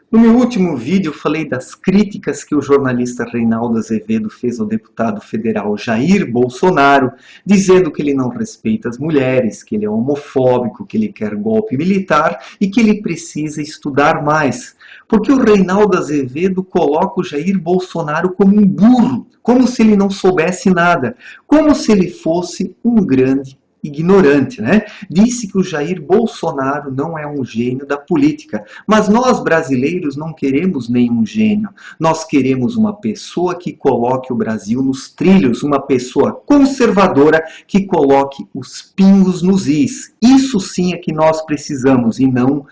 No meu último vídeo, eu falei das críticas que o jornalista Reinaldo Azevedo fez ao deputado federal Jair Bolsonaro, dizendo que ele não respeita as mulheres, que ele é homofóbico, que ele quer golpe militar e que ele precisa estudar mais. Porque o Reinaldo Azevedo coloca o Jair Bolsonaro como um burro, como se ele não soubesse nada, como se ele fosse um grande ignorante, né? Disse que o Jair Bolsonaro não é um gênio da política, mas nós brasileiros não queremos nenhum gênio. Nós queremos uma pessoa que coloque o Brasil nos trilhos, uma pessoa conservadora que coloque os pingos nos is. Isso sim é que nós precisamos e não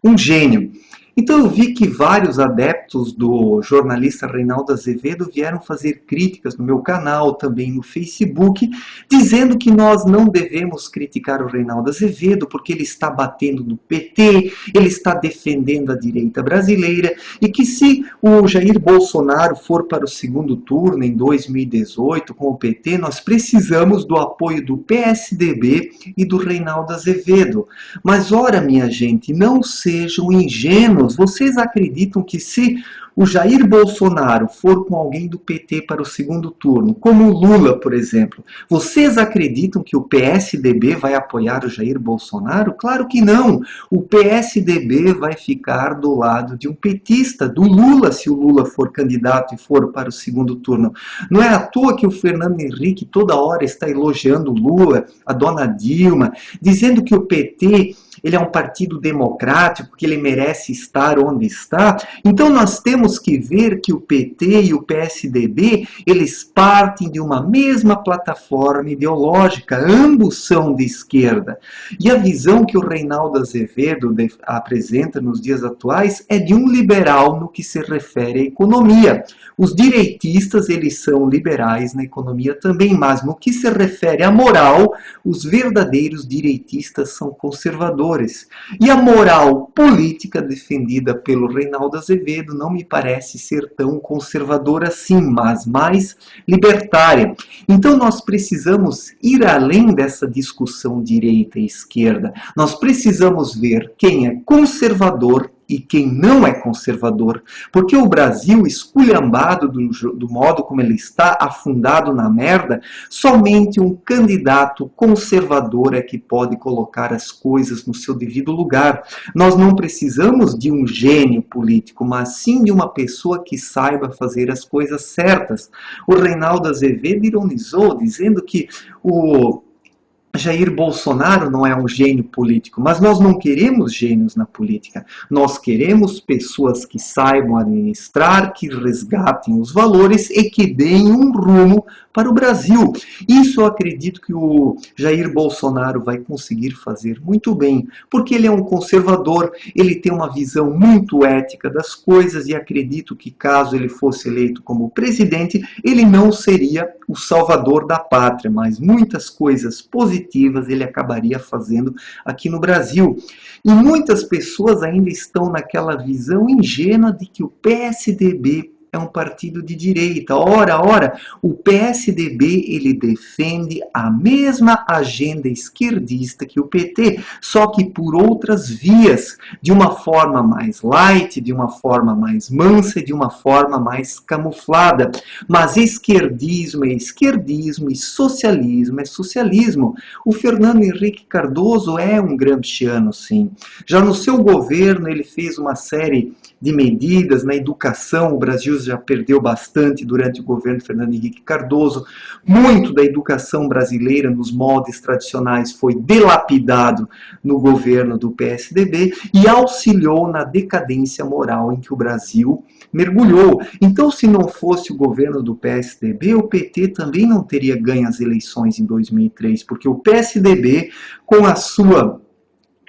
um gênio. Então eu vi que vários adeptos do jornalista Reinaldo Azevedo vieram fazer críticas no meu canal, também no Facebook, dizendo que nós não devemos criticar o Reinaldo Azevedo porque ele está batendo no PT, ele está defendendo a direita brasileira e que se o Jair Bolsonaro for para o segundo turno em 2018 com o PT, nós precisamos do apoio do PSDB e do Reinaldo Azevedo. Mas ora, minha gente, não sejam ingênuos. Vocês acreditam que se o Jair Bolsonaro for com alguém do PT para o segundo turno, como o Lula, por exemplo, vocês acreditam que o PSDB vai apoiar o Jair Bolsonaro? Claro que não. O PSDB vai ficar do lado de um petista, do Lula, se o Lula for candidato e for para o segundo turno. Não é à toa que o Fernando Henrique toda hora está elogiando o Lula, a dona Dilma, dizendo que o PT ele é um partido democrático, que ele merece estar onde está. Então nós temos que ver que o PT e o PSDB, eles partem de uma mesma plataforma ideológica, ambos são de esquerda. E a visão que o Reinaldo Azevedo apresenta nos dias atuais é de um liberal no que se refere à economia. Os direitistas, eles são liberais na economia também, mas no que se refere à moral, os verdadeiros direitistas são conservadores. E a moral política defendida pelo Reinaldo Azevedo não me parece ser tão conservadora assim, mas mais libertária. Então nós precisamos ir além dessa discussão direita e esquerda. Nós precisamos ver quem é conservador e quem não é conservador, porque o Brasil, esculhambado do modo como ele está, afundado na merda, somente um candidato conservador é que pode colocar as coisas no seu devido lugar. Nós não precisamos de um gênio político, mas sim de uma pessoa que saiba fazer as coisas certas. O Reinaldo Azevedo ironizou, dizendo que o Jair Bolsonaro não é um gênio político, mas nós não queremos gênios na política. Nós queremos pessoas que saibam administrar, que resgatem os valores e que deem um rumo para o Brasil. Isso eu acredito que o Jair Bolsonaro vai conseguir fazer muito bem, porque ele é um conservador, ele tem uma visão muito ética das coisas e acredito que caso ele fosse eleito como presidente, ele não seria o salvador da pátria, mas muitas coisas positivas ele acabaria fazendo aqui no Brasil. E muitas pessoas ainda estão naquela visão ingênua de que o PSDB é um partido de direita. Ora, o PSDB ele defende a mesma agenda esquerdista que o PT, só que por outras vias, de uma forma mais light, de uma forma mais mansa, de uma forma mais camuflada. Mas esquerdismo é esquerdismo e socialismo é socialismo. O Fernando Henrique Cardoso é um gramsciano, sim. Já no seu governo ele fez uma série de medidas na educação. O Brasil já perdeu bastante durante o governo de Fernando Henrique Cardoso. Muito da educação brasileira nos moldes tradicionais foi dilapidado no governo do PSDB e auxiliou na decadência moral em que o Brasil mergulhou. Então, se não fosse o governo do PSDB, o PT também não teria ganho as eleições em 2003, porque o PSDB, com a sua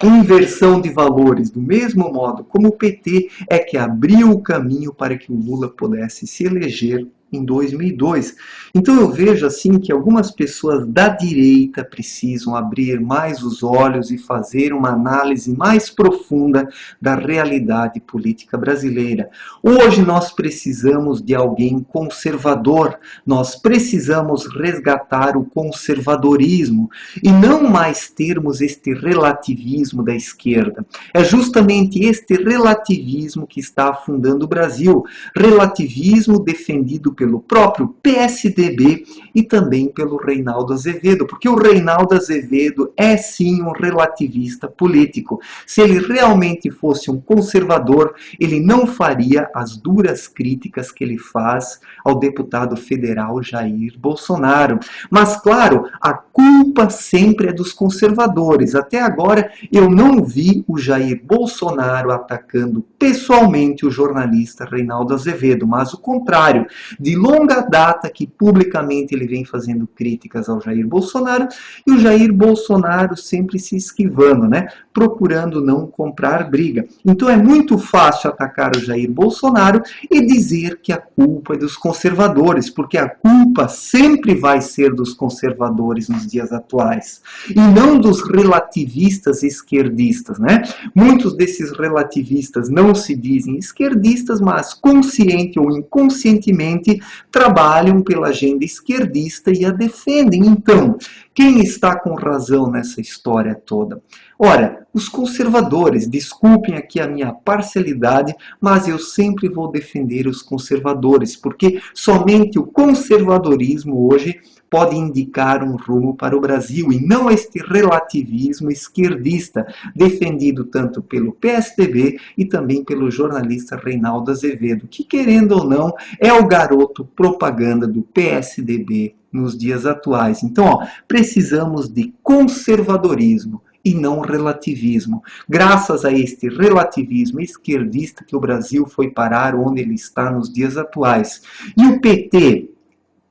inversão de valores, do mesmo modo como o PT, é que abriu o caminho para que o Lula pudesse se eleger em 2002. Então eu vejo assim que algumas pessoas da direita precisam abrir mais os olhos e fazer uma análise mais profunda da realidade política brasileira. Hoje nós precisamos de alguém conservador, nós precisamos resgatar o conservadorismo e não mais termos este relativismo da esquerda. É justamente este relativismo que está afundando o Brasil, relativismo defendido pelo próprio PSDB e também pelo Reinaldo Azevedo, porque o Reinaldo Azevedo é sim um relativista político. Se ele realmente fosse um conservador, ele não faria as duras críticas que ele faz ao deputado federal Jair Bolsonaro. Mas, claro, a culpa sempre é dos conservadores. Até agora, eu não vi o Jair Bolsonaro atacando pessoalmente o jornalista Reinaldo Azevedo, mas o contrário, de longa data que publicamente ele vem fazendo críticas ao Jair Bolsonaro, e o Jair Bolsonaro sempre se esquivando, né? Procurando não comprar briga. Então é muito fácil atacar o Jair Bolsonaro e dizer que a culpa é dos conservadores, porque a culpa sempre vai ser dos conservadores nos dias atuais, e não dos relativistas esquerdistas, né? Muitos desses relativistas não se dizem esquerdistas, mas consciente ou inconscientemente trabalham pela agenda esquerdista e a defendem. Então, quem está com razão nessa história toda? Ora, os conservadores. Desculpem aqui a minha parcialidade, mas eu sempre vou defender os conservadores, porque somente o conservadorismo hoje pode indicar um rumo para o Brasil, e não este relativismo esquerdista, defendido tanto pelo PSDB e também pelo jornalista Reinaldo Azevedo, que, querendo ou não, é o garoto propaganda do PSDB nos dias atuais. Então, precisamos de conservadorismo e não relativismo. Graças a este relativismo esquerdista que o Brasil foi parar onde ele está nos dias atuais. E o PT,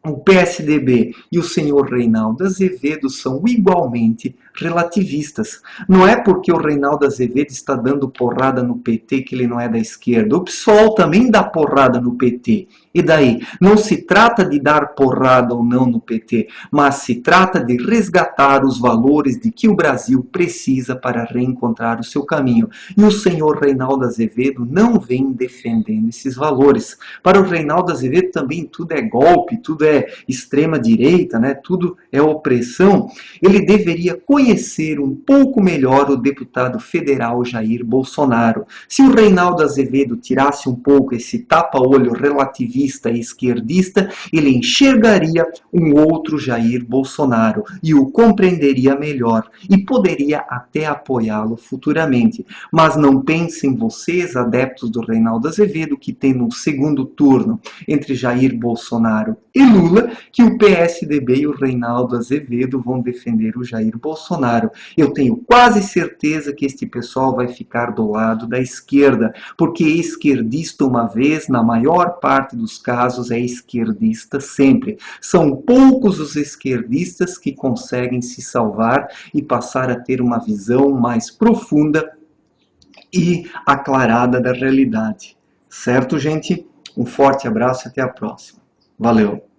o PSDB e o senhor Reinaldo Azevedo são igualmente relativistas. Não é porque o Reinaldo Azevedo está dando porrada no PT que ele não é da esquerda. O PSOL também dá porrada no PT. E daí? Não se trata de dar porrada ou não no PT, mas se trata de resgatar os valores de que o Brasil precisa para reencontrar o seu caminho. E o senhor Reinaldo Azevedo não vem defendendo esses valores. Para o Reinaldo Azevedo também tudo é golpe, tudo é extrema-direita, né? Tudo é opressão. Ele deveria conhecer um pouco melhor o deputado federal Jair Bolsonaro. Se o Reinaldo Azevedo tirasse um pouco esse tapa-olho relativista e esquerdista, ele enxergaria um outro Jair Bolsonaro e o compreenderia melhor e poderia até apoiá-lo futuramente. Mas não pensem vocês, adeptos do Reinaldo Azevedo, que tem no segundo turno entre Jair Bolsonaro e Lula, que o PSDB e o Reinaldo Azevedo vão defender o Jair Bolsonaro. Eu tenho quase certeza que este pessoal vai ficar do lado da esquerda, porque esquerdista uma vez, na maior parte dos casos, é esquerdista sempre. São poucos os esquerdistas que conseguem se salvar e passar a ter uma visão mais profunda e aclarada da realidade. Certo, gente? Um forte abraço e até a próxima. Valeu!